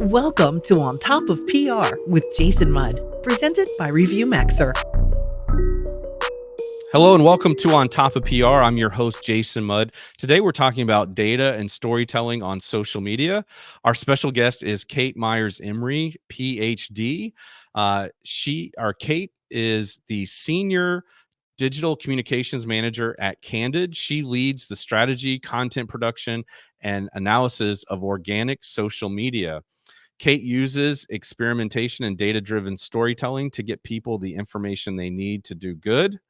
Welcome to On Top of PR with Jason Mudd, presented by Review Maxer. Hello and welcome to On Top of PR. I'm your host, Jason Mudd. Today we're talking about data and storytelling on social media. Our special guest is Kate Myers-Emery, PhD. Kate is the Senior Digital Communications Manager at Candid. She leads the strategy, content production, and analysis of organic social media. Kate uses experimentation and data-driven storytelling to get people the information they need to do good.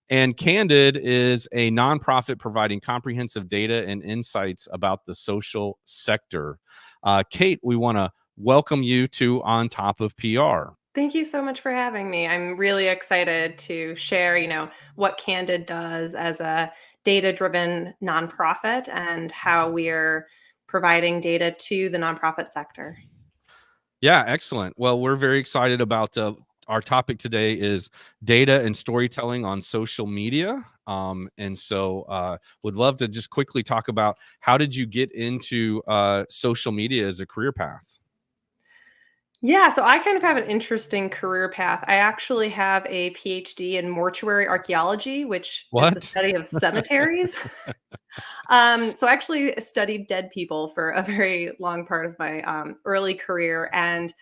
And Candid is a nonprofit providing comprehensive data and insights about the social sector. Kate, we want to welcome you to On Top of PR. Thank you so much for having me. I'm really excited to share, what Candid does as a data-driven nonprofit and how we're providing data to the nonprofit sector. Yeah, excellent. Well, we're very excited about our topic today is data and storytelling on social media. And so would love to just quickly talk about how did you get into social media as a career path? Yeah, so I kind of have an interesting career path. I actually have a PhD in mortuary archaeology, which is the What? study of cemeteries. So I actually studied dead people for a very long part of my early career. And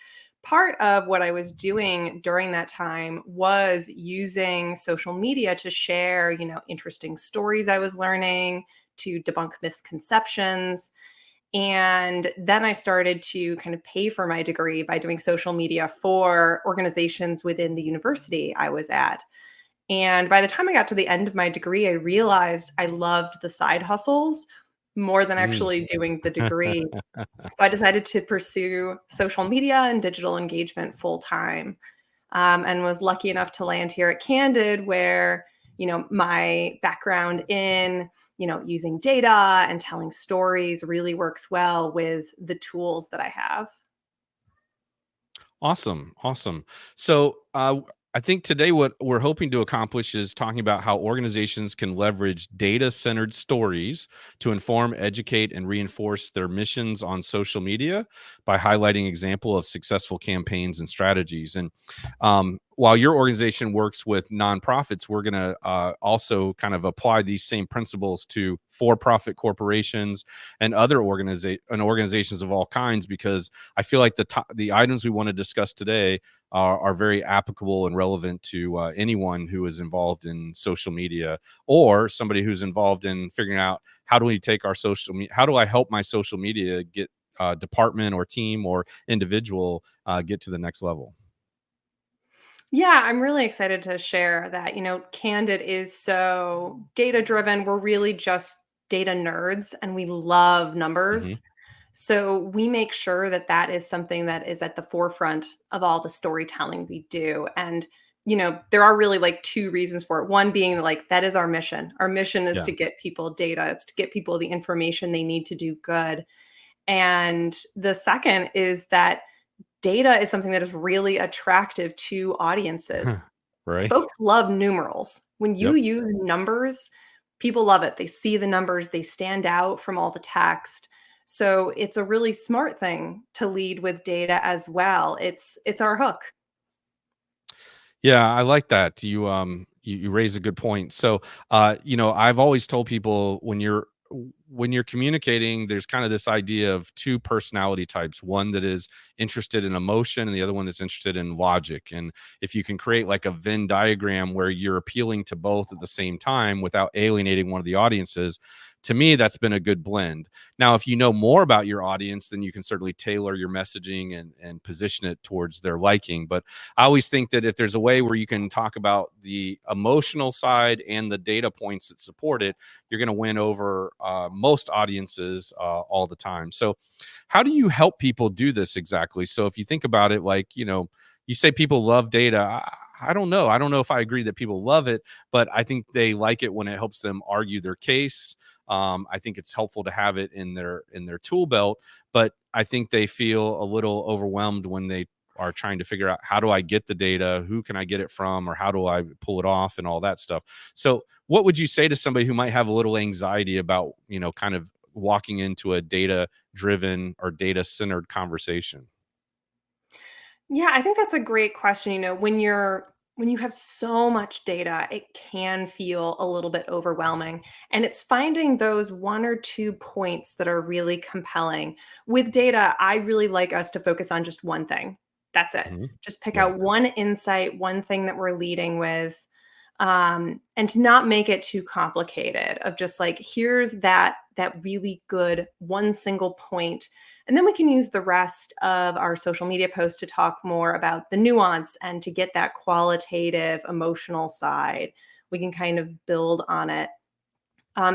part of what I was doing during that time was using social media to share, interesting stories I was learning, to debunk misconceptions. And then I started to kind of pay for my degree by doing social media for organizations within the university I was at. And by the time I got to the end of my degree, I realized I loved the side hustles more than Mm. actually doing the degree. So I decided to pursue social media and digital engagement full time, and was lucky enough to land here at Candid, where my background in using data and telling stories really works well with the tools that I have. Awesome. So I think today what we're hoping to accomplish is talking about how organizations can leverage data-centered stories to inform, educate, and reinforce their missions on social media by highlighting example of successful campaigns and strategies. And while your organization works with nonprofits, we're going to also kind of apply these same principles to for-profit corporations and other organizations of all kinds, because I feel like the items we want to discuss today are very applicable and relevant to anyone who is involved in social media, or somebody who's involved in figuring out how do I help my social media get department or team or individual get to the next level. Yeah, I'm really excited to share that, Candid is so data driven. We're really just data nerds and we love Hmm. numbers. So we make sure that that is something that is at the forefront of all the storytelling we do. And, there are really like two reasons for it. One being like, that is our mission. Our mission is Yeah. to get people data, it's to get people the information they need to do good. And the second is that data is something that is really attractive to audiences. Right. Folks love numerals. When you Yep. use numbers, people love it. They see the numbers, they stand out from all the text. So it's a really smart thing to lead with data as well. It's our hook. Yeah, I like that. You raise a good point. So, I've always told people when you're communicating, there's kind of this idea of two personality types, one that is interested in emotion and the other one that's interested in logic. And if you can create like a Venn diagram where you're appealing to both at the same time without alienating one of the audiences, to me, that's been a good blend. Now, if you know more about your audience, then you can certainly tailor your messaging and position it towards their liking. But I always think that if there's a way where you can talk about the emotional side and the data points that support it, you're going to win over most audiences all the time. So how do you help people do this exactly? So if you think about it, like, you say people love data. I don't know. I don't know if I agree that people love it, but I think they like it when it helps them argue their case. I think it's helpful to have it in their tool belt, but I think they feel a little overwhelmed when they are trying to figure out, how do I get the data? Who can I get it from? Or how do I pull it off and all that stuff? So what would you say to somebody who might have a little anxiety about, kind of walking into a data driven or data centered conversation? Yeah, I think that's a great question. When you have so much data, it can feel a little bit overwhelming. And it's finding those one or two points that are really compelling. With data, I really like us to focus on just one thing. That's it. Mhm. Just pick Yeah. out one insight, one thing that we're leading with, and to not make it too complicated. Of just like, here's that really good one single point, and then we can use the rest of our social media posts to talk more about the nuance and to get that qualitative emotional side. We can kind of build on it.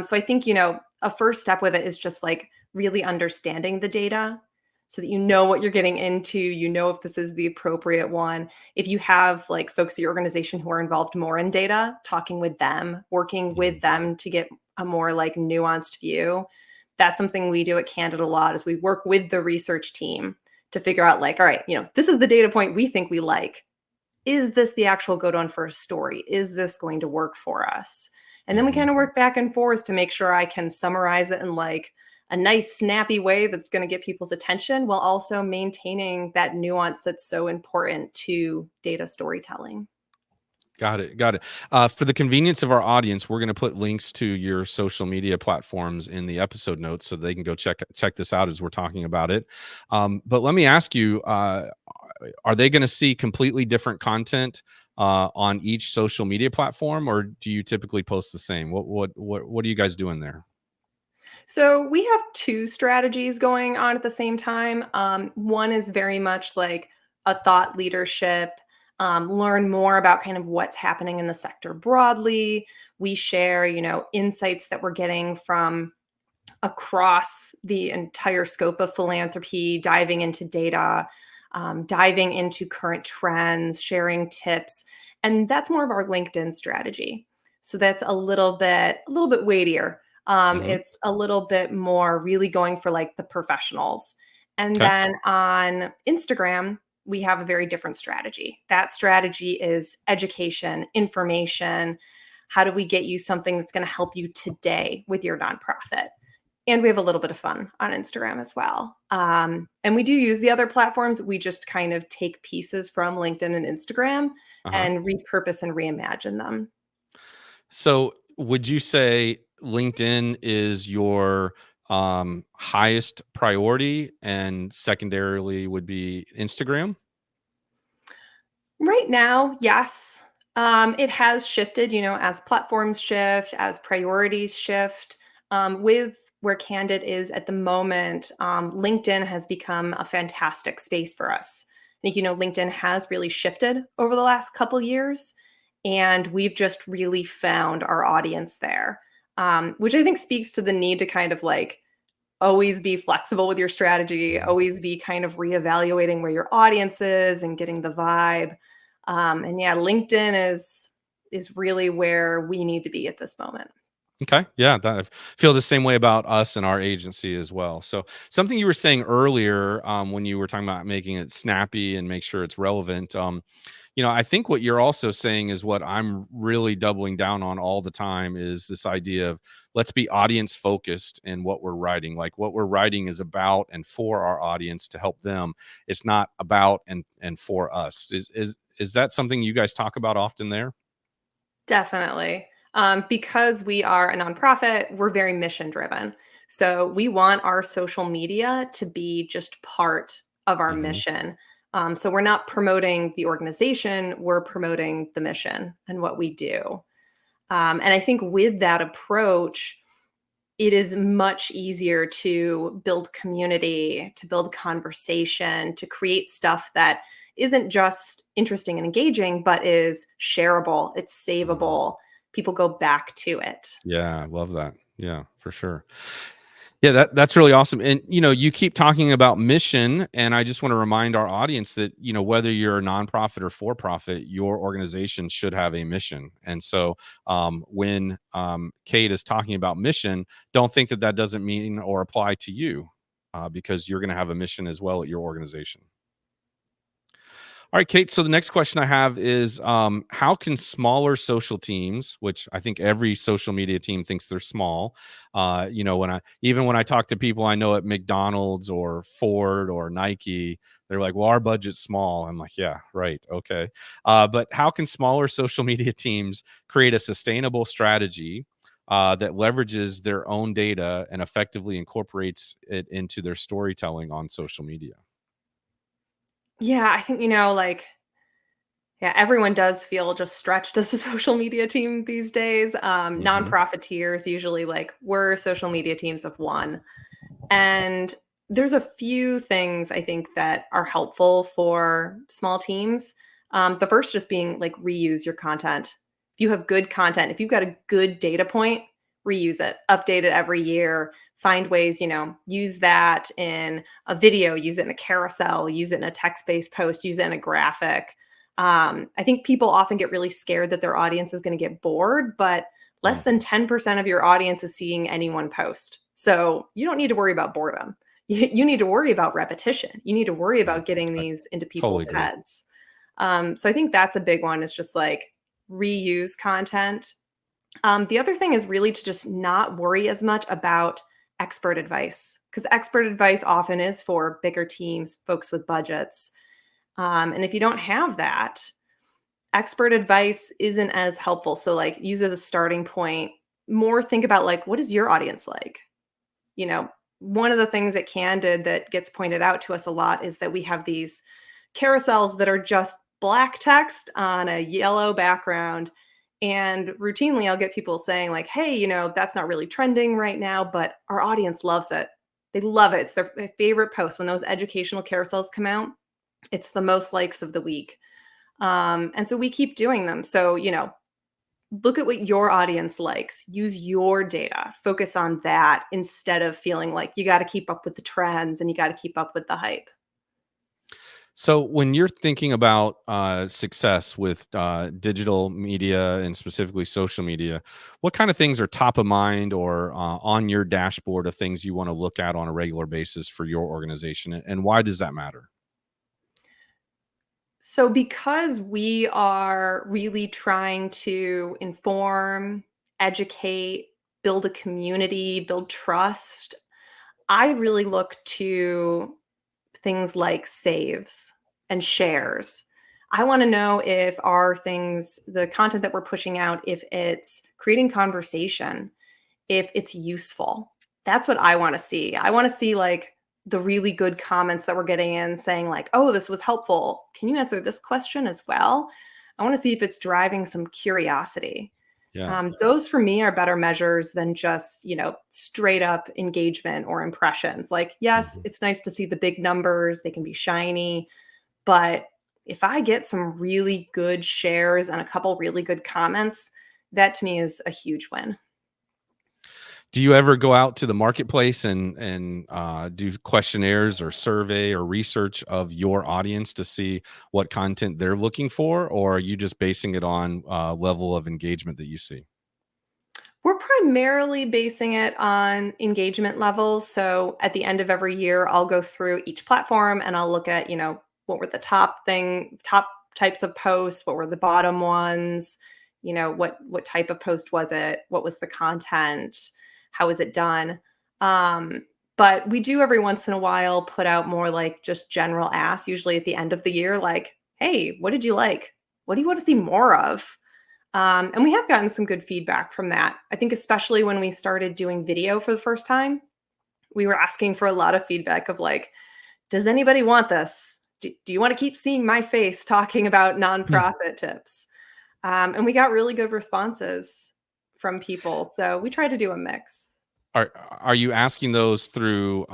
So I think, a first step with it is just like really understanding the data so that you know what you're getting into, if this is the appropriate one. If you have like folks at your organization who are involved more in data, talking with them, working Mhm. with them to get a more like nuanced view. That's something we do at Candid a lot is we work with the research team to figure out like, all right, this is the data point we think we like. Is this the actual good one for a story? Is this going to work for us? And then we Mhm. kind of work back and forth to make sure I can summarize it in like a nice, snappy way that's going to get people's attention while also maintaining that nuance that's so important to data storytelling. Got it. Got it. For the convenience of our audience, we're going to put links to your social media platforms in the episode notes so they can go check this out as we're talking about it. But let me ask you: are they going to see completely different content on each social media platform, or do you typically post the same? What are you guys doing there? So we have two strategies going on at the same time. One is very much like a thought leadership, learn more about kind of what's happening in the sector broadly. We share, insights that we're getting from across the entire scope of philanthropy, diving into data, diving into current trends, sharing tips, and that's more of our LinkedIn strategy. So that's a little bit weightier. Hmm. It's a little bit more really going for like the professionals. And Okay. then on Instagram, we have a very different strategy. That strategy is education, information. How do we get you something that's going to help you today with your nonprofit? And we have a little bit of fun on Instagram as well. And we do use the other platforms. We just kind of take pieces from LinkedIn and Instagram Uh huh. and repurpose and reimagine them. So, would you say LinkedIn is your highest priority, and secondarily would be Instagram? Right now, yes. It has shifted, as platforms shift, as priorities shift. With where Candid is at the moment, LinkedIn has become a fantastic space for us. I think, LinkedIn has really shifted over the last couple years, and we've just really found our audience there, which I think speaks to the need to kind of like always be flexible with your strategy, Mhm. always be kind of reevaluating where your audience is and getting the vibe. And yeah, LinkedIn is really where we need to be at this moment. Okay. Yeah, I feel the same way about us and our agency as well. So, something you were saying earlier, when you were talking about making it snappy and make sure it's relevant, I think what you're also saying is what I'm really doubling down on all the time is this idea of let's be audience focused in what we're writing. Like what we're writing is about and for our audience to help them. It's not about and for us. Is that something you guys talk about often there? Definitely. Because we are a nonprofit, we're very mission driven. So we want our social media to be just part of our Hmm. mission. So we're not promoting the organization, we're promoting the mission and what we do. And I think with that approach, it is much easier to build community, to build conversation, to create stuff that isn't just interesting and engaging, but is shareable, it's Hmm. savable. People go back to it. Yeah, I love that. Yeah, for sure. Yeah, that's really awesome. And you keep talking about mission, and I just want to remind our audience that whether you're a nonprofit or for profit, your organization should have a mission. And so, when Kate is talking about mission, don't think that doesn't mean or apply to you, because you're going to have a mission as well at your organization. All right, Kate. So the next question I have is, how can smaller social teams, which I think every social media team thinks they're small, when I talk to people I know at McDonald's or Ford or Nike, they're like, "Well, our budget's small." I'm like, "Yeah, right, okay." But how can smaller social media teams create a sustainable strategy that leverages their own data and effectively incorporates it into their storytelling on social media? Yeah, I think, like, yeah, everyone does feel just stretched as a social media team these days. Hmm. Nonprofiteers usually like we're social media teams of one. And there's a few things I think that are helpful for small teams. The first just being like reuse your content. If you have good content, if you've got a good data point, reuse it, update it every year, find ways, use that in a video, use it in a carousel, use it in a text-based post, use it in a graphic. I think people often get really scared that their audience is going to get bored, but less than 10% of your audience is seeing any one post. So you don't need to worry about boredom. You need to worry about repetition. You need to worry Yeah, about getting I these into totally people's agree. heads. So I think that's a big one is just like reuse content. The other thing is really to just not worry as much about expert advice because expert advice often is for bigger teams, folks with budgets. And if you don't have that, expert advice isn't as helpful. So like use as a starting point, more think about like, what is your audience like? You know, one of the things at Candid that gets pointed out to us a lot is that we have these carousels that are just black text on a yellow background. And routinely I'll get people saying like, hey, that's not really trending right now, but our audience loves it. They love it. It's their favorite post. When those educational carousels come out, it's the most likes of the week. And so we keep doing them. So, look at what your audience likes, use your data, focus on that instead of feeling like you got to keep up with the trends and you got to keep up with the hype. So when you're thinking about success with digital media and specifically social media, what kind of things are top of mind or on your dashboard of things you want to look at on a regular basis for your organization, and why does that matter? So, because we are really trying to inform, educate, build a community, build trust, I really look to things like saves and shares. I want to know if the content that we're pushing out, if it's creating conversation, if it's useful. That's what I want to see. I want to see like the really good comments that we're getting in saying like, "Oh, this was helpful. Can you answer this question as well?" I want to see if it's driving some curiosity. Yeah. Those for me are better measures than just, straight up engagement or impressions. Like, yes, Mhm. it's nice to see the big numbers, they can be shiny, but if I get some really good shares and a couple really good comments, that to me is a huge win. Do you ever go out to the marketplace and do questionnaires or survey or research of your audience to see what content they're looking for, or are you just basing it on level of engagement that you see? We're primarily basing it on engagement levels. So at the end of every year, I'll go through each platform and I'll look at, what were the top types of posts, what were the bottom ones, what type of post was it, what was the content, how was it done. Um, but we do every once in a while put out more like just general asks, usually at the end of the year, like, hey, what did you like? What do you want to see more of? And we have gotten some good feedback from that. I think, especially when we started doing video for the first time, we were asking for a lot of feedback of like, does anybody want this? Do you want to keep seeing my face talking about nonprofit tips? And we got really good responses from people. So we try to do a mix. Are you asking those through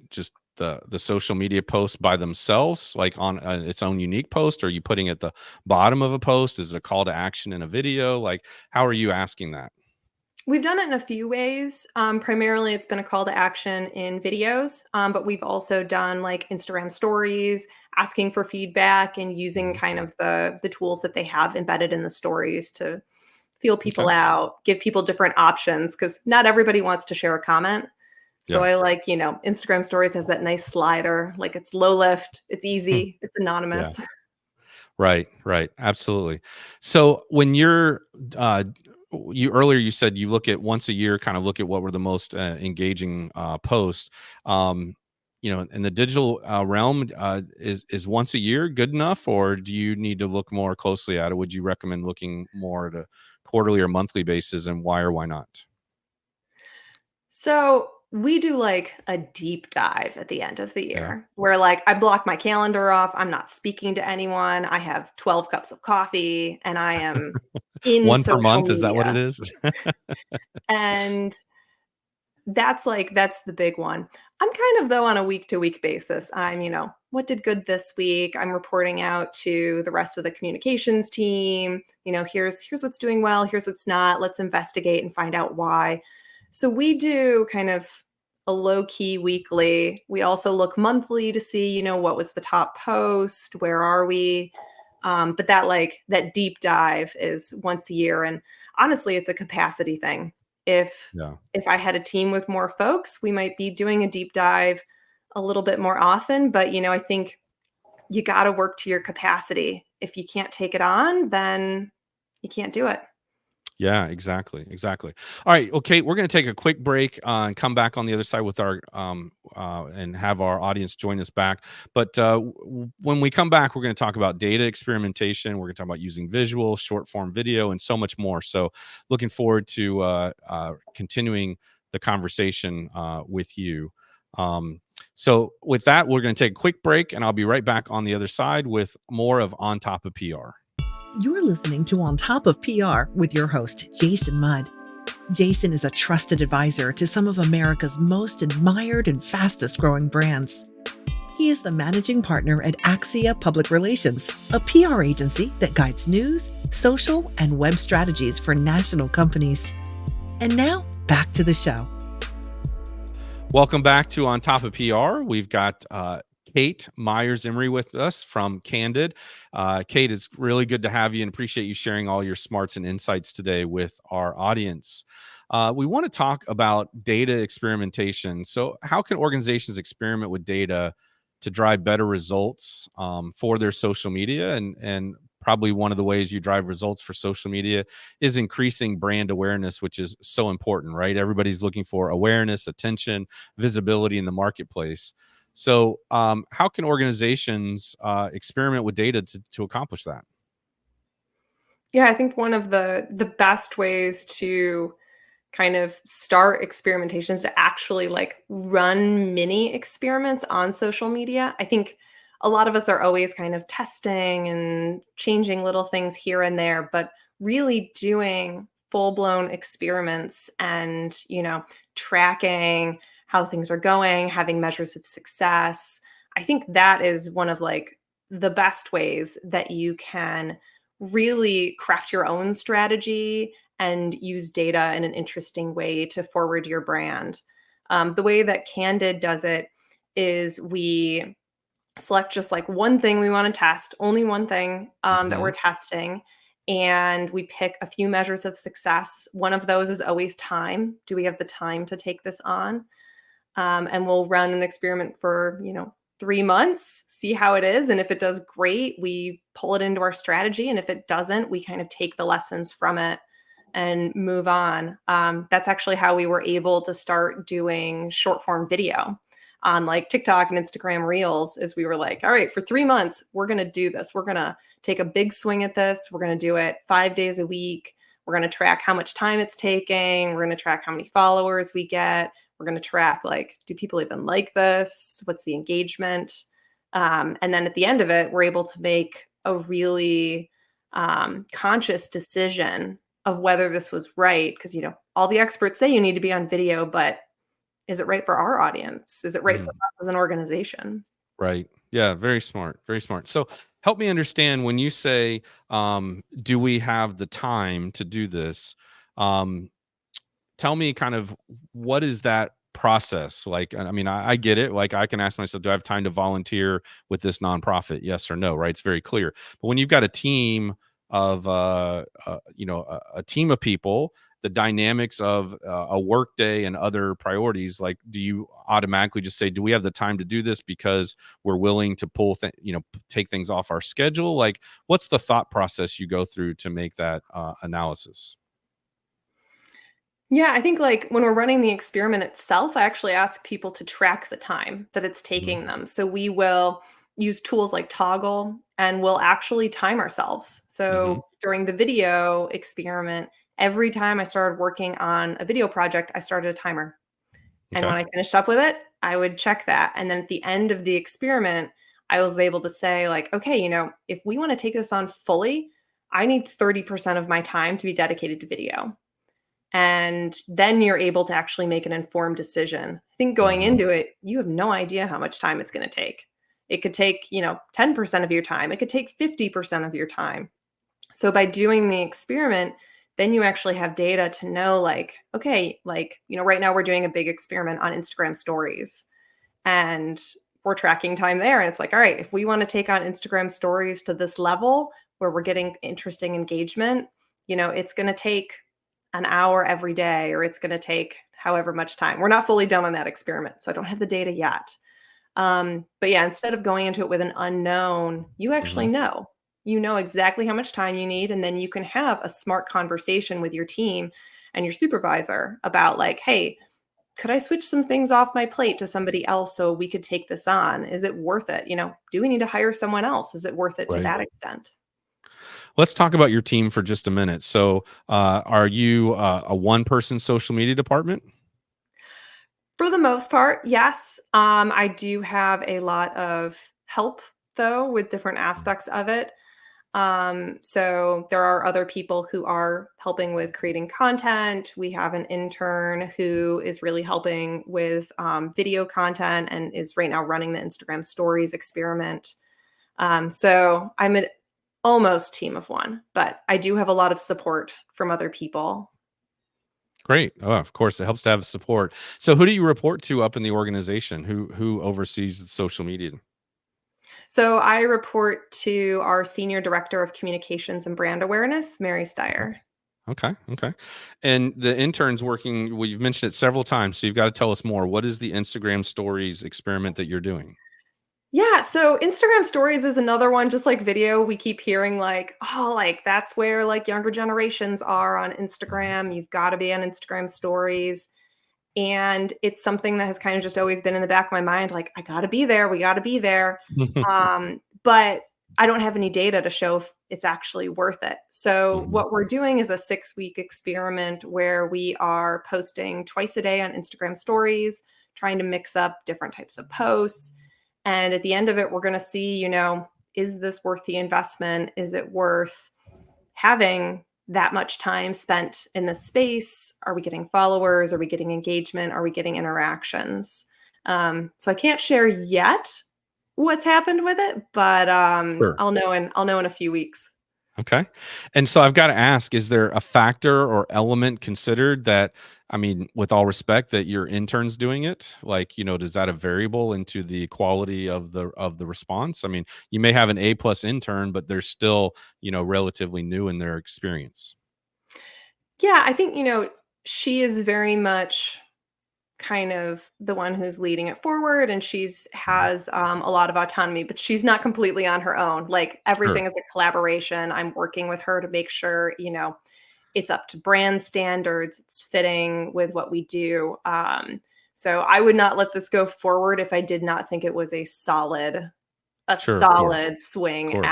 just the social media posts by themselves, like on its own unique post? Or are you putting at the bottom of a post? Is it a call to action in a video? Like, how are you asking that? We've done it in a few ways. Primarily, it's been a call to action in videos, but we've also done like Instagram stories, asking for feedback and using Mhm. kind of the tools that they have embedded in the stories to feel Okay. people out, give people different options because not everybody wants to share a comment. So Yeah. I like, Instagram stories has that nice slider, like it's low lift, it's Hmm. easy, it's Yeah. anonymous. Right. Right. Absolutely. So when you're, uh, you earlier you said you look at once a year, kind of look at what were the most engaging posts. Um, in the digital realm, is once a year good enough, or do you need to look more closely at it? Would you recommend looking more at a quarterly or monthly basis, and why or why not? So we do like a deep dive at the end of the Yeah. year where like I block my calendar off. I'm not speaking to anyone. I have 12 cups of coffee and I am in One per social month, is that what it media. is? And that's the big one. I'm kind of though on a week to week basis. I'm, what did good this week? I'm reporting out to the rest of the communications team. Here's what's doing well, here's what's not. Let's investigate and find out why. So we do kind of a low key weekly. We also look monthly to see, what was the top post, where are we? But that deep dive is once a year, and honestly, it's a capacity thing. If Yeah. if I had a team with more folks, we might be doing a deep dive a little bit more often. But I think you got to work to your capacity. If you can't take it on, then you can't do it. Yeah, exactly, exactly. All right, okay, we're going to take a quick break and come back on the other side with our and have our audience join us back. But when we come back, we're going to talk about data experimentation. We're going to talk about using visual, short form video, and so much more. So, looking forward to continuing the conversation with you. So, with that, we're going to take a quick break, and I'll be right back on the other side with more of On Top of PR. You're listening to On Top of PR with your host, Jason Mudd. Jason is a trusted advisor to some of America's most admired and fastest growing brands. He is the managing partner at Axia Public Relations, a PR agency that guides news, social, and web strategies for national companies. And now, back to the show. Welcome back to On Top of PR. We've got Kate Myers-Emery with us from Candid. Kate, it's really good to have you and appreciate you sharing all your smarts and insights today with our audience. We want to talk about data experimentation. So how can organizations experiment with data to drive better results for their social media? And probably one of the ways you drive results for social media is increasing brand awareness, which is so important, right? Everybody's looking for awareness, attention, visibility in the marketplace. So, how can organizations experiment with data to accomplish that? Yeah, I think one of the best ways to kind of start experimentations to actually like run mini experiments on social media. I think a lot of us are always kind of testing and changing little things here and there, but really doing full-blown experiments and, tracking how things are going, having measures of success. I think that is one of like the best ways that you can really craft your own strategy and use data in an interesting way to forward your brand. The way that Candid does it is we select just like one thing we want to test, only one thing that we're Hmm. testing. And we pick a few measures of success. One of those is always time. Do we have the time to take this on? And we'll run an experiment for 3 months, see how it is, and if it does great, we pull it into our strategy, and if it doesn't, we kind of take the lessons from it and move on. That's actually how we were able to start doing short form video on like TikTok and Instagram Reels. Is we were like, all right, for 3 months, we're going to do this. We're going to take a big swing at this. We're going to do it 5 days a week. We're going to track how much time it's taking. We're going to track how many followers we get. We're going to track like, do people even like this? What's the engagement? And then at the end of it, we're able to make a really conscious decision of whether this was right. Because, all the experts say you need to be on video, but is it right for our audience? Is it right for us as an organization? Right. Yeah. Very smart. Very smart. So, help me understand when you say, "Do we have the time to do this?" Um, Tell me kind of what is that process like? I mean, I get it. Like, I can ask myself, do I have time to volunteer with this nonprofit? Yes or no, right? It's very clear. But when you've got a team of a team of people the dynamics of a work day and other priorities, like, do you automatically just say, do we have the time to do this because we're willing to take things off our schedule? Like, what's the thought process you go through to make that analysis? Yeah, I think like when we're running the experiment itself, I actually ask people to track the time that it's Mhm. taking them. So we will use tools like Toggle and we'll actually time ourselves. Mhm. So during the video experiment, every time I started working on a video project, I started a timer. And Okay. when I finished up with it, I would check that. And then at the end of the experiment, I was able to say, like, okay, if we want to take this on fully, I need 30% of my time to be dedicated to video. And then you're able to actually make an informed decision. I think going Mhm. into it, you have no idea how much time it's going to take. It could take, 10% of your time. It could take 50% of your time. So by doing the experiment, then you actually have data to know like, okay, like, right now we're doing a big experiment on Instagram stories and we're tracking time there. And it's like, all right, if we want to take on Instagram stories to this level where we're getting interesting engagement, it's going to take an hour every day, or it's going to take however much time. We're not fully done on that experiment, so I don't have the data yet. But yeah, instead of going into it with an unknown, you actually Mhm. know. You know exactly how much time you need, and then you can have a smart conversation with your team and your supervisor about like, hey, could I switch some things off my plate to somebody else so we could take this on? Is it worth it? Do we need to hire someone else? Is it worth it to Right. that extent? Let's talk about your team for just a minute. So, are you a one-person social media department? For the most part, yes. I do have a lot of help though with different aspects of it. So there are other people who are helping with creating content. We have an intern who is really helping with video content and is right now running the Instagram stories experiment. So I'm an almost team of one, but I do have a lot of support from other people. Great. Oh, of course, it helps to have support. So, who do you report to up in the organization? Who oversees the social media? So I report to our Senior Director of Communications and Brand Awareness, Mary Okay. Steyer. Okay. Okay. And the interns working, well, you've mentioned it several times, so you've got to tell us more. What is the Instagram stories experiment that you're doing? Yeah, so Instagram stories is another one, just like video. We keep hearing like, oh, like that's where like younger generations are on Instagram. You've got to be on Instagram stories. And it's something that has kind of just always been in the back of my mind, like, I gotta be there, we gotta be there. But I don't have any data to show if it's actually worth it. So Mhm. what we're doing is a 6-week experiment where we are posting twice a day on Instagram stories, trying to mix up different types of posts. And at the end of it, we're going to see, is this worth the investment? Is it worth having that much time spent in this space? Are we getting followers? Are we getting engagement? Are we getting interactions? So I can't share yet what's happened with it, but Sure. I'll know in a few weeks. Okay. And so I've got to ask, is there a factor or element considered that, I mean, with all respect, that your intern's doing it? Like, does that a variable into the quality of the response? I mean, you may have an A+ intern, but they're still, relatively new in their experience. Yeah, I think, she is very much kind of the one who's leading it forward and she's Mhm. has a lot of autonomy, but she's not completely on her own. Like Sure. everything is a collaboration. I'm working with her to make sure, it's up to brand standards, it's fitting with what we do. So I would not let this go forward if I did not think it was a Sure. Of course. solid Of swing course.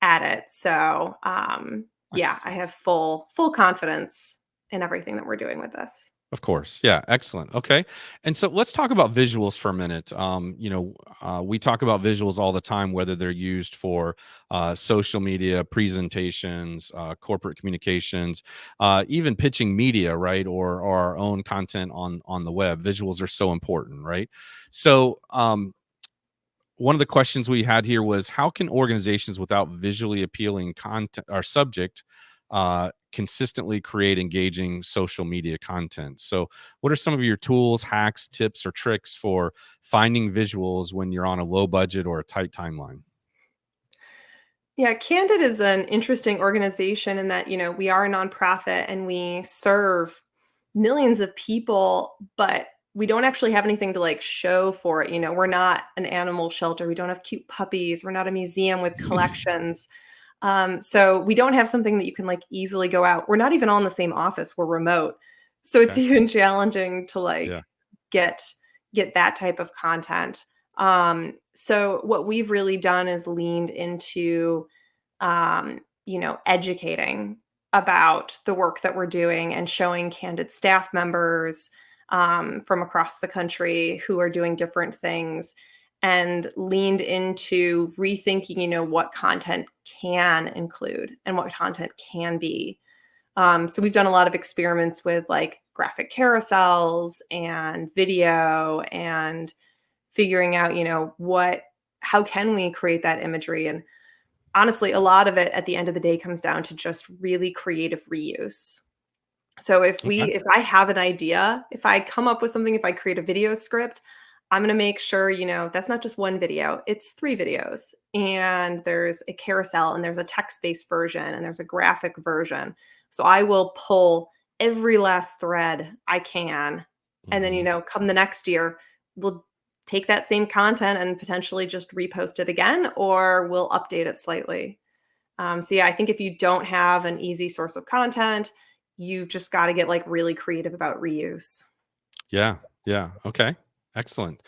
at it. So yeah, Nice. I have full confidence in everything that we're doing with this. Of course. Yeah. Excellent. Okay. And so let's talk about visuals for a minute. We talk about visuals all the time, whether they're used for social media presentations, corporate communications, even pitching media, right? Or our own content on the web. Visuals are so important, right? So, one of the questions we had here was, how can organizations without visually appealing content or subject consistently create engaging social media content? So, what are some of your tools, hacks, tips, or tricks for finding visuals when you're on a low budget or a tight timeline? Yeah, Candid is an interesting organization in that, we are a nonprofit and we serve millions of people, but we don't actually have anything to like show for it. We're not an animal shelter. We don't have cute puppies. We're not a museum with collections. So we don't have something that you can like easily go out. We're not even all in the same office. We're remote. So it's Okay. even challenging to Yeah. like get get that type of content. So what we've really done is leaned into educating about the work that we're doing and showing candid staff members from across the country who are doing different things and leaned into rethinking, what content can include and what content can be. So we've done a lot of experiments with like graphic carousels and video and figuring out, how can we create that imagery? And honestly, a lot of it at the end of the day comes down to just really creative reuse. So Okay. if I have an idea, if I come up with something, if I create a video script, I'm going to make sure, that's not just one video, it's 3 videos. And there's a carousel and there's a text-based version and there's a graphic version. So I will pull every last thread I can. And then, Mhm. come the next year, we'll take that same content and potentially just repost it again, or we'll update it slightly. So yeah, I think if you don't have an easy source of content, you've just got to get like really creative about reuse. Yeah. Yeah. Okay. Excellent.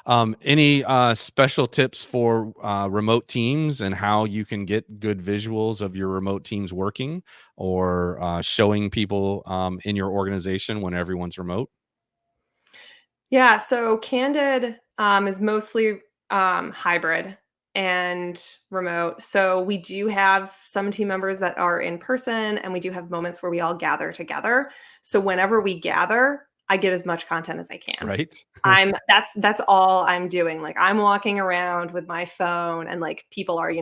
Any special tips for remote teams and how you can get good visuals of your remote teams working or showing people in your organization when everyone's remote? Yeah, so Candid is mostly hybrid and remote. So we do have some team members that are in person, and we do have moments where we all gather together. So whenever we gather, I get as much content as I can. Right. That's all I'm doing. Like I'm walking around with my phone, and like people are,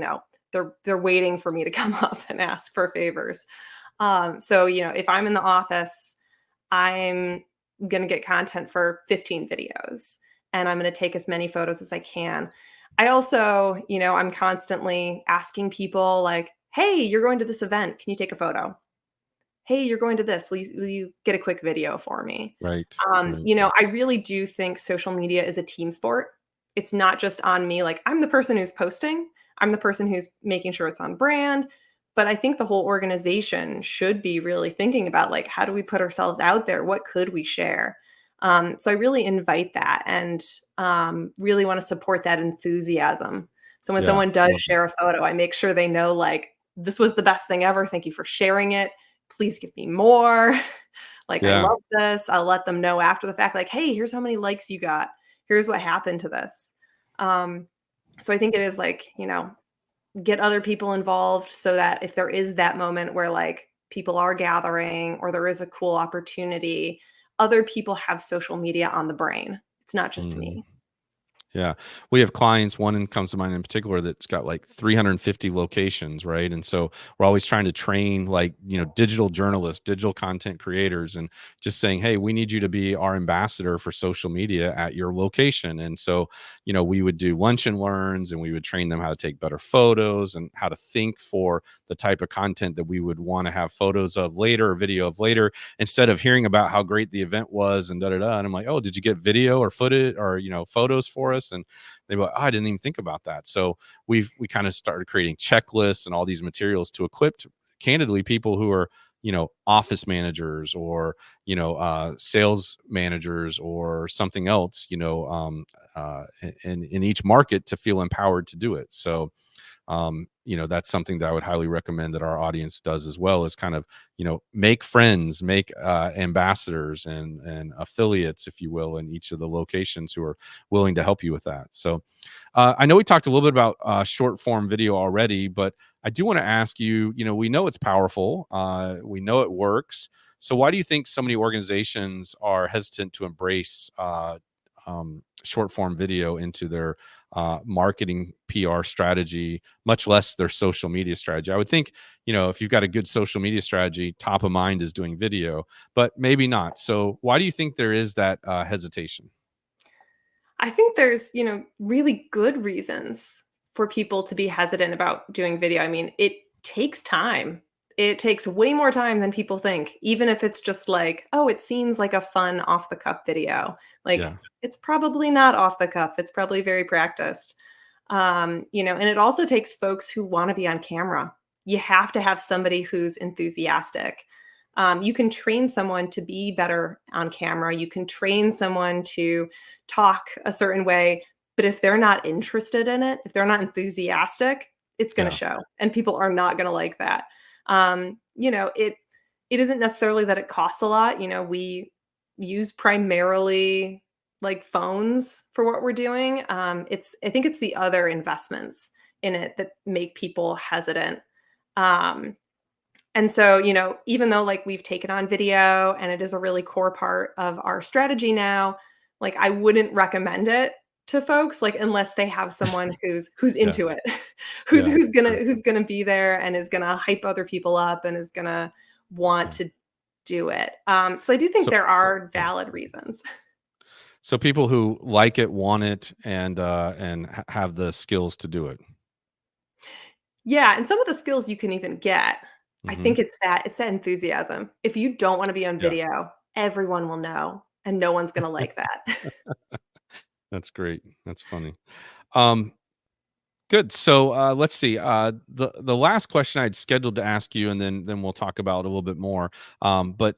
they're waiting for me to come up and ask for favors. So if I'm in the office, I'm going to get content for 15 videos and I'm going to take as many photos as I can. I also, I'm constantly asking people like, hey, you're going to this event. Can you take a photo? Hey, you're going to this. Will you get a quick video for me? Right. Right. I really do think social media is a team sport. It's not just on me. Like, I'm the person who's posting, I'm the person who's making sure it's on brand. But I think the whole organization should be really thinking about like, how do we put ourselves out there? What could we share? So I really invite that and really want to support that enthusiasm. So when Yeah. someone does Love it. share a photo, I make sure they know like, this was the best thing ever. Thank you for sharing it. Please give me more. Like, I Yeah. love this. I'll let them know after the fact, like, hey, here's how many likes you got. Here's what happened to this. Um, so I think it is like, get other people involved so that if there is that moment where like people are gathering or there is a cool opportunity, other people have social media on the brain. It's not just Mhm. me. Yeah. We have clients, one in comes to mind in particular that's got like 350 locations, right? And so we're always trying to train like, digital journalists, digital content creators, and just saying, hey, we need you to be our ambassador for social media at your location. And so, we would do lunch and learns and we would train them how to take better photos and how to think for the type of content that we would want to have photos of later or video of later, instead of hearing about how great the event was and da da da. And I'm like, oh, did you get video or footage or photos for us? And they were like, oh, I didn't even think about that. So we kind of started creating checklists and all these materials to equip, candidly, people who are office managers or sales managers or something else, in each market to feel empowered to do it. So that's something that I would highly recommend that our audience does as well, is kind of, make friends, make ambassadors and affiliates, if you will, in each of the locations who are willing to help you with that. So I know we talked a little bit about short form video already, but I do want to ask you, we know it's powerful. We know it works. So why do you think so many organizations are hesitant to embrace short form video into their marketing PR strategy, much less their social media strategy? I would think, if you've got a good social media strategy, top of mind is doing video, but maybe not. So why do you think there is that hesitation? I think there's, really good reasons for people to be hesitant about doing video. I mean, it takes time. It takes way more time than people think, even if it's just like, oh, it seems like a fun off the cuff video. Like, Yeah. it's probably not off the cuff. It's probably very practiced. And it also takes folks who want to be on camera. You have to have somebody who's enthusiastic. You can train someone to be better on camera. You can train someone to talk a certain way, but if they're not interested in it, if they're not enthusiastic, it's going to Yeah. show, and people are not going to like that. It isn't necessarily that it costs a lot. We use primarily like phones for what we're doing. I think it's the other investments in it that make people hesitant. Um, and so, even though like we've taken on video and it is a really core part of our strategy now, like I wouldn't recommend it to folks like unless they have someone who's Yeah. into it, who's Yeah. who's gonna Sure. who's gonna be there and is gonna hype other people up and is gonna want Yeah. to do it. So I do think So there are yeah. valid reasons. So people who like it, want it, and have the skills to do it. Yeah, and some of the skills you can even get. I Hmm. think it's that enthusiasm. If you don't wanna be on Yeah. video, everyone will know, and no one's gonna like that. That's great. That's funny. Um, Good. So let's see. The last question I'd scheduled to ask you, and then we'll talk about it a little bit more. But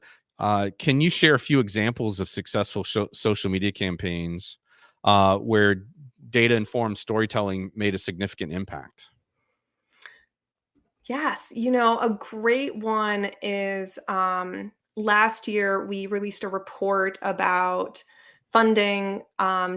can you share a few examples of successful social media campaigns where data informed storytelling made a significant impact? Yes, a great one is last year we released a report about funding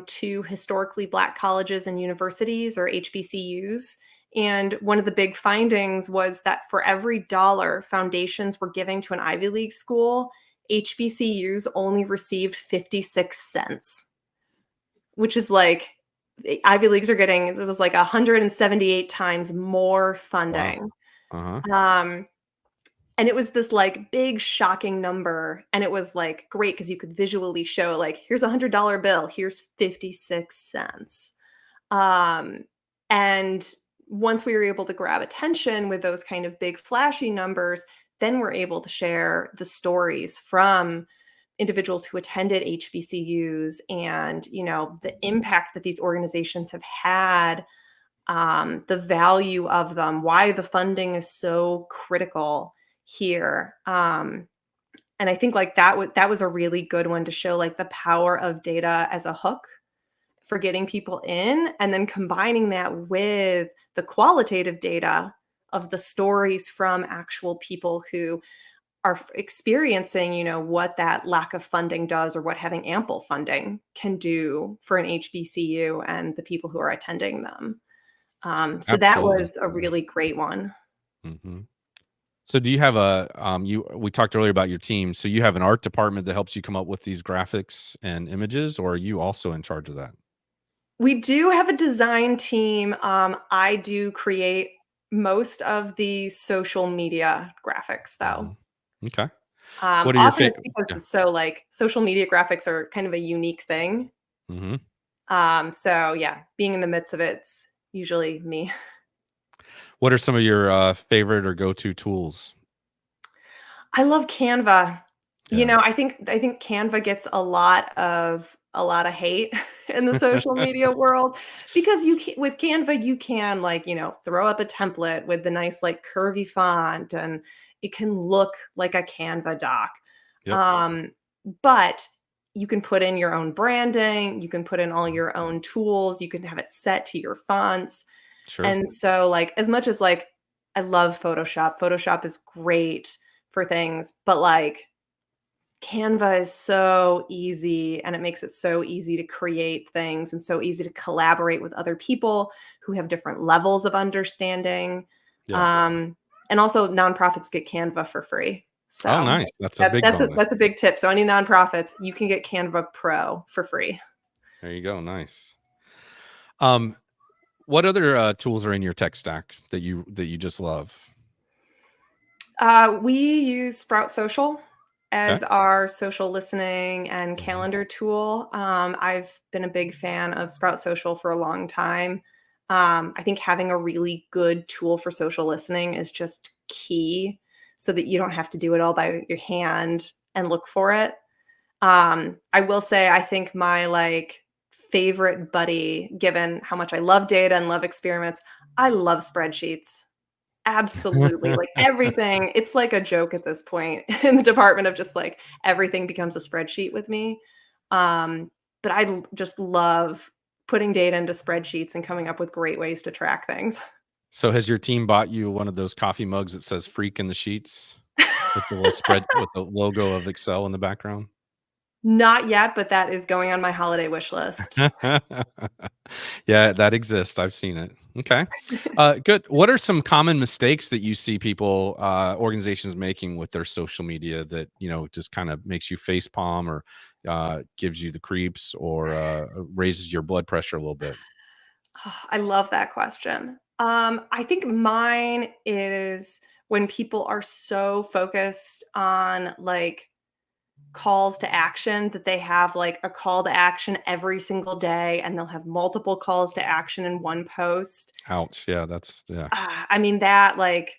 to historically Black colleges and universities, or HBCUs. And one of the big findings was that for every dollar foundations were giving to an Ivy League school, HBCUs only received 56 cents, which is like the Ivy Leagues are getting, it was like 178 times more Wow. funding. Uh-huh. um, and it was this like big shocking number. And it was like great because you could visually show like, here's $100 bill, here's 56 cents. Um, and once we were able to grab attention with those kind of big flashy numbers, then we're able to share the stories from individuals who attended HBCUs and, the impact that these organizations have had, the value of them, why the funding is so critical here. And I think like that was a really good one to show like the power of data as a hook for getting people in, and then combining that with the qualitative data of the stories from actual people who are experiencing, what that lack of funding does or what having ample funding can do for an HBCU and the people who are attending them. So that Absolutely. was a really great one. Hmm. So do you have we talked earlier about your team. So you have an art department that helps you come up with these graphics and images, or are you also in charge of that? We do have a design team. I do create most of the social media graphics, though. Hmm. Okay. What are your Often fa it's because Yeah. it's so like social media graphics are kind of a unique thing. Hmm. So yeah, being in the midst of it's usually me. What are some of your favorite or go-to tools? I love Canva. Yeah. I think Canva gets a lot of hate in the social media world because with Canva you can like, throw up a template with the nice like curvy font and it can look like a Canva doc. Yep. Um, but you can put in your own branding, you can put in all Mhm. your own tools, you can have it set to your fonts. Sure. And so like as much as like I love Photoshop, Photoshop is great for things, but like Canva is so easy and it makes it so easy to create things and so easy to collaborate with other people who have different levels of understanding. Yeah. Um, and also nonprofits get Canva for free. Oh, So nice. That's a big that's a bonus. that's a big tip. So any nonprofits, you can get Canva Pro for free. There you go. Nice. Um, what other tools are in your tech stack that you just love? We use Sprout Social Okay. as our social listening and Hmm. calendar tool. I've been a big fan of Sprout Social for a long time. I think having a really good tool for social listening is just key so that you don't have to do it all by your hand and look for it. I will say I think my like favorite buddy, given how much I love data and love experiments, I love spreadsheets. Absolutely. Like everything, it's like a joke at this point in the department of just like everything becomes a spreadsheet with me. But just love putting data into spreadsheets and coming up with great ways to track things. So has your team bought you one of those coffee mugs that says "Freak in the Sheets" with the little spread with the logo of Excel in the background? Not yet, but that is going on my holiday wish list. Yeah, that exists. I've seen it. Okay. Good. What are some common mistakes that you see people, organizations making with their social media that, just kind of makes you face palm or gives you the creeps or raises your blood pressure a little bit? Oh, I love that question. I think mine is when people are so focused on like calls to action that they have like a call to action every single day and they'll have multiple calls to action in one post. Ouch. Yeah, yeah. I mean that like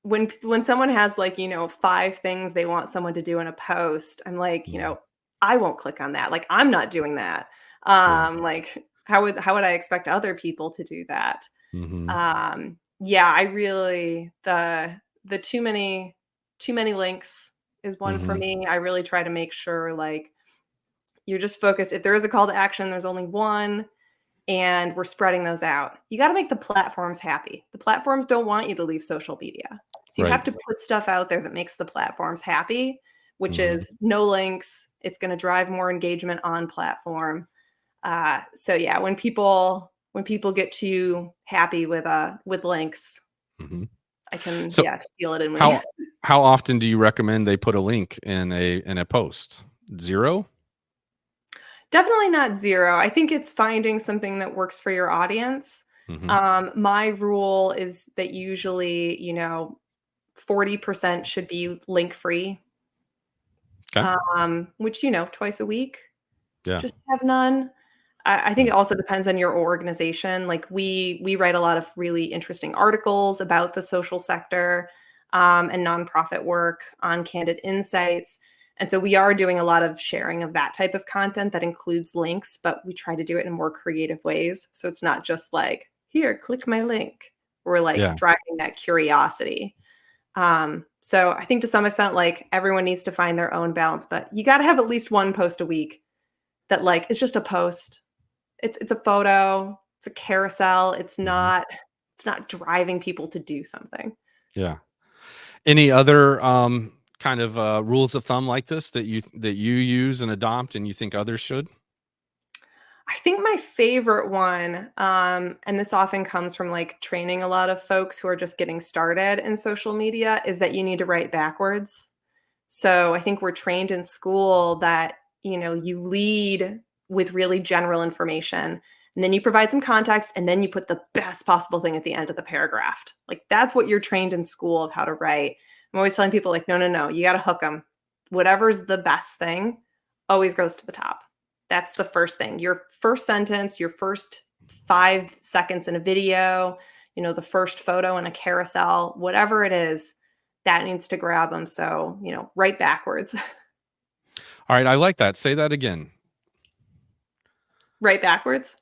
when someone has like, 5 things they want someone to do in a post, I'm like, Yeah. I won't click on that. Like I'm not doing that. Yeah. Like how would I expect other people to do that? Hmm. Yeah, I really the too many links is one for Hmm. me. I really try to make sure like you're just focused. If there is a call to action, there's only one and we're spreading those out. You got to make the platforms happy. The platforms don't want you to leave social media. So you have Right. to put stuff out there that makes the platforms happy, which Hmm. is no links. It's going to drive more engagement on platform. So yeah, when people get too happy with links, Hmm. I can So feel it in me. how how often do you recommend they put a link in a post? Zero? Definitely not zero. I think it's finding something that works for your audience. Hmm. My rule is that usually, 40% should be link free, Okay. which, twice a week, Yeah. just have none. I think Yeah. it also depends on your organization. Like we write a lot of really interesting articles about the social sector and nonprofit work on Candid Insights. And so we are doing a lot of sharing of that type of content that includes links, but we try to do it in more creative ways. So it's not just like, here, click my link. We're like Yeah. driving that curiosity. So I think to some extent, like everyone needs to find their own balance, but you got to have at least one post a week that like is just a post. It's a photo, it's a carousel, Hmm. it's not driving people to do something. Yeah. Any other kind of rules of thumb like this that you use and adopt and you think others should? I think my favorite one, and this often comes from like training a lot of folks who are just getting started in social media, is that you need to write backwards. So I think we're trained in school that, you lead with really general information and then you provide some context and then you put the best possible thing at the end of the paragraph. Like that's what you're trained in school of how to write. I'm always telling people like, no, no, no, you got to hook them. Whatever's the best thing always goes to the top. That's the first thing. Your first sentence, your first 5 seconds in a video, the first photo in a carousel, whatever it is, that needs to grab them. So, right backwards, All right, I like that. Say that again. right backwards.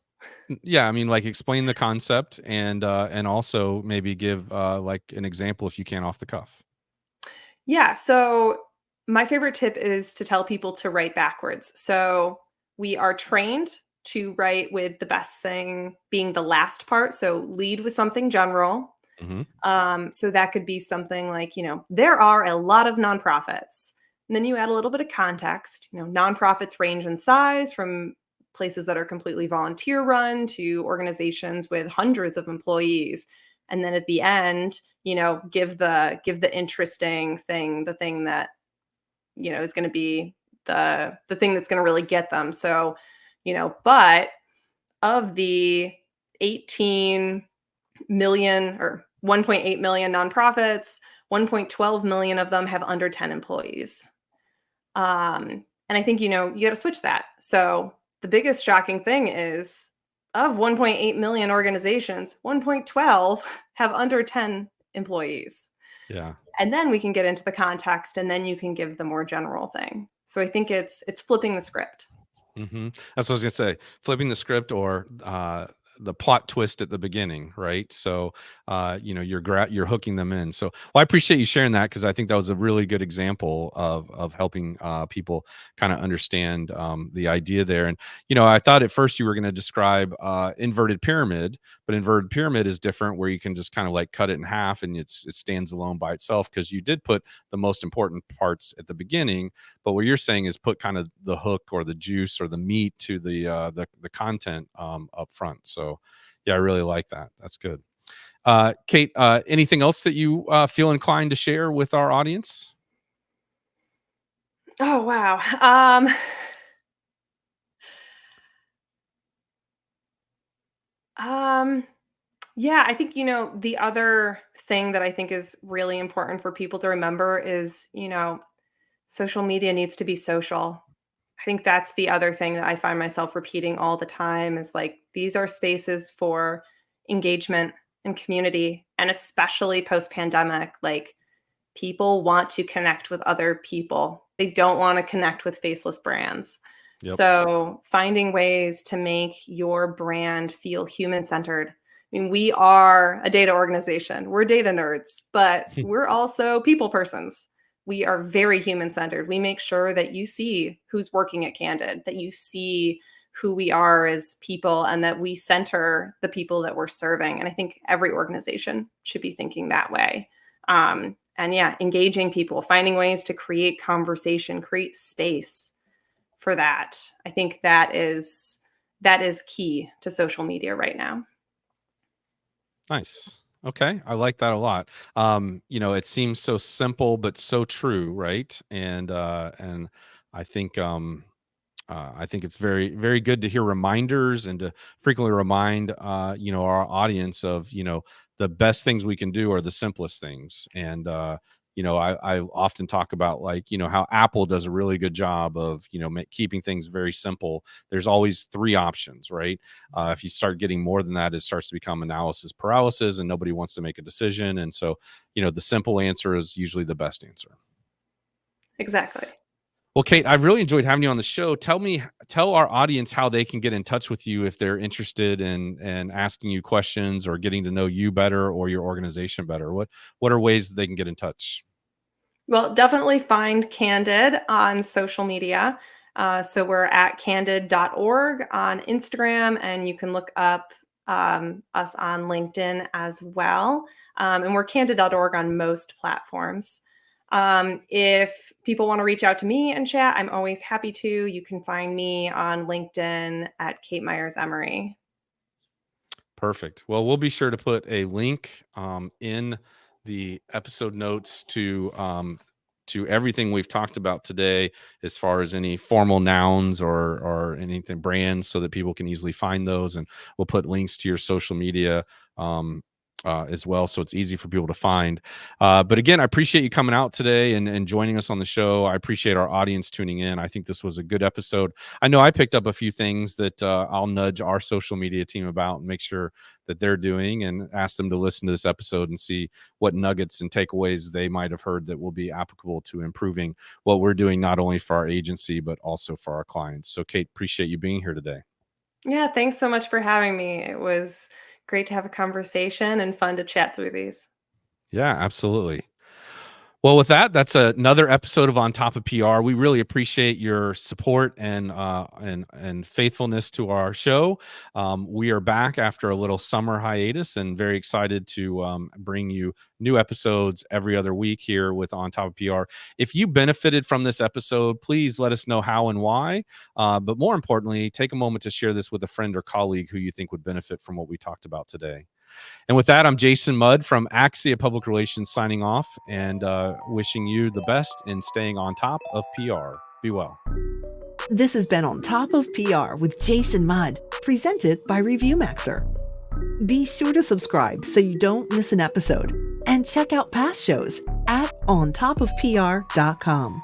Yeah, I mean, like explain the concept and also maybe give like an example if you can off the cuff. Yeah. So, my favorite tip is to tell people to write backwards. So, we are trained to write with the best thing being the last part. So, lead with something general. Hmm. So that could be something like, there are a lot of nonprofits. And then you add a little bit of context. Nonprofits range in size from places that are completely volunteer run to organizations with hundreds of employees. And then at the end, give the interesting thing, the thing that, is going to be the thing that's going to really get them. So, but of the 18 million or 1.8 million nonprofits, 1.12 million of them have under 10 employees. And I think, you got to switch that. So the biggest shocking thing is of 1.8 million organizations, 1.12 have under 10 employees. Yeah. And then we can get into the context, and then you can give the more general thing. So I think it's flipping the script. That's what I was gonna say. Flipping the script, or the plot twist at the beginning, right? So, you're hooking them in. So, well, I appreciate you sharing that, because I think that was a really good example of helping people kind of understand the idea there. And I thought at first you were going to describe inverted pyramid, but inverted pyramid is different, where you can just kind of like cut it in half, and it stands alone by itself, because you did put the most important parts at the beginning. But what you're saying is put kind of the hook or the juice or the meat to the content up front. So yeah, I really like that. That's good. Kate, anything else that you feel inclined to share with our audience? Oh, wow. Yeah, I think, the other thing that I think is really important for people to remember is, social media needs to be social. I think that's the other thing that I find myself repeating all the time is like, these are spaces for engagement and community, and especially post pandemic, like people want to connect with other people. They don't want to connect with faceless brands. Yep. So, finding ways to make your brand feel human centered. I mean, we are a data organization, we're data nerds, but we're also people persons. We are very human centered. We make sure that you see who's working at Candid, that you see who we are as people, and that we center the people that we're serving. And I think every organization should be thinking that way. And yeah, engaging people, finding ways to create conversation, create space for that. I think that is key to social media right now. Nice. Okay, I like that a lot. It seems so simple but so true, right? And I think I think it's very, very good to hear reminders, and to frequently remind our audience of the best things we can do are the simplest things. And I often talk about, like, how Apple does a really good job of keeping things very simple. There's always three options, right? If you start getting more than that, it starts to become analysis paralysis, and nobody wants to make a decision. And so the simple answer is usually the best answer. Exactly. Well, Kate, I've really enjoyed having you on the show. Tell our audience how they can get in touch with you if they're interested in asking you questions, or getting to know you better or your organization better. What are ways that they can get in touch? Well, definitely find Candid on social media. So we're at candid.org on Instagram, and you can look up us on LinkedIn as well. And we're candid.org on most platforms. If people want to reach out to me and chat, I'm always happy to. You can find me on LinkedIn at Kate Myers Emery. Perfect. Well, we'll be sure to put a link in the episode notes to everything we've talked about today, as far as any formal nouns or anything brands, so that people can easily find those. And we'll put links to your social media as well, so it's easy for people to find. But again, I appreciate you coming out today and joining us on the show. I appreciate our audience tuning in. I think this was a good episode. I know I picked up a few things that I'll nudge our social media team about and make sure that they're doing, and ask them to listen to this episode and see what nuggets and takeaways they might have heard that will be applicable to improving what we're doing, not only for our agency, but also for our clients. So, Kate, appreciate you being here today. Yeah, thanks so much for having me. It was great to have a conversation and fun to chat through these. Yeah, absolutely. Well, with that, that's another episode of On Top of PR. We really appreciate your support and faithfulness to our show. We are back after a little summer hiatus, and very excited to bring you new episodes every other week here with On Top of PR. If you benefited from this episode, please let us know how and why. But more importantly, take a moment to share this with a friend or colleague who you think would benefit from what we talked about today. And with that, I'm Jason Mudd from Axia Public Relations signing off, and wishing you the best in staying on top of PR. Be well. This has been On Top of PR with Jason Mudd, presented by ReviewMaxer. Be sure to subscribe so you don't miss an episode, and check out past shows at ontopofpr.com.